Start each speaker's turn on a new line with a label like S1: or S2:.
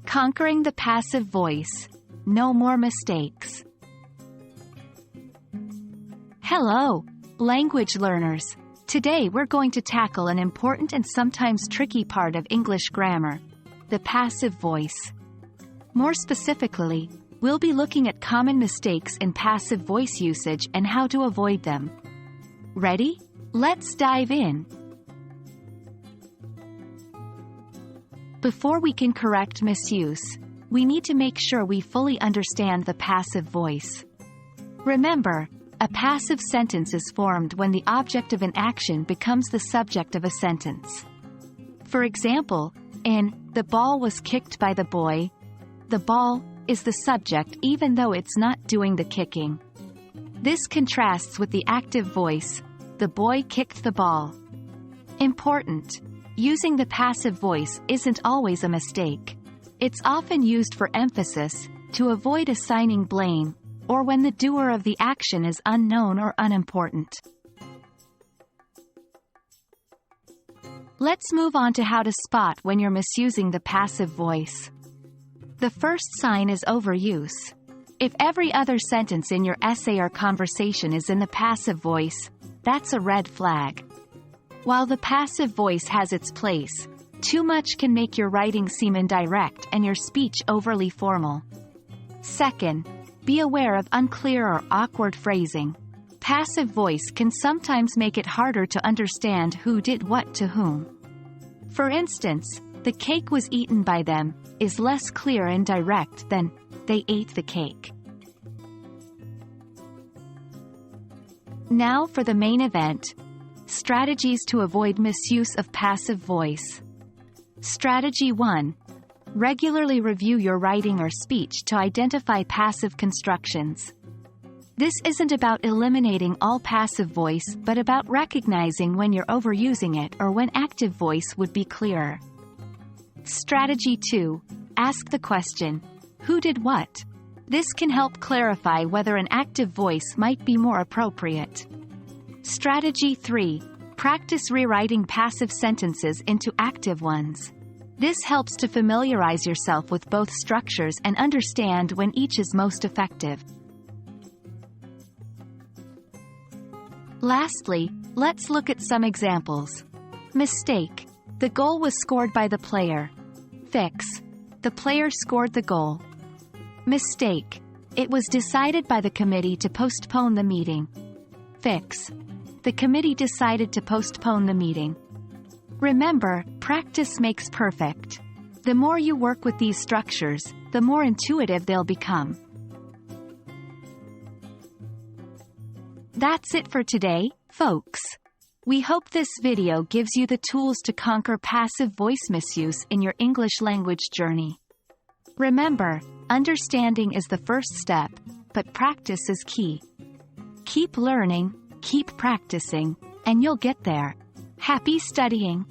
S1: Conquering the passive voice. No more mistakes. Hello, language learners. Today we're going to tackle an important and sometimes tricky part of English grammar, the passive voice. More specifically, we'll be looking at common mistakes in passive voice usage and how to avoid them. Ready? Let's dive in. Before we can correct misuse, we need to make sure we fully understand the passive voice. Remember, a passive sentence is formed when the object of an action becomes the subject of a sentence. For example, in "the ball was kicked by the boy," the ball is the subject even though it's not doing the kicking. This contrasts with the active voice, "the boy kicked the ball." Important: using the passive voice isn't always a mistake. It's often used for emphasis, to avoid assigning blame, or when the doer of the action is unknown or unimportant. Let's move on to how to spot when you're misusing the passive voice. The first sign is overuse. If every other sentence in your essay or conversation is in the passive voice, that's a red flag. While the passive voice has its place, too much can make your writing seem indirect and your speech overly formal. Second, be aware of unclear or awkward phrasing. Passive voice can sometimes make it harder to understand who did what to whom. For instance, "the cake was eaten by them" is less clear and direct than "they ate the cake." Now for the main event. Strategies to avoid misuse of passive voice. Strategy 1. Regularly review your writing or speech to identify passive constructions. This isn't about eliminating all passive voice but about recognizing when you're overusing it or when active voice would be clearer. Strategy 2. Ask the question, "Who did what?" This can help clarify whether an active voice might be more appropriate. Strategy 3. Practice rewriting passive sentences into active ones. This helps to familiarize yourself with both structures and understand when each is most effective. Lastly, let's look at some examples. Mistake: "The goal was scored by the player." Fix: "The player scored the goal." Mistake: "It was decided by the committee to postpone the meeting." Fix: "The committee decided to postpone the meeting." Remember, practice makes perfect. The more you work with these structures, the more intuitive they'll become. That's it for today, folks. We hope this video gives you the tools to conquer passive voice misuse in your English language journey. Remember, understanding is the first step, but practice is key. Keep learning, keep practicing, and you'll get there. Happy studying!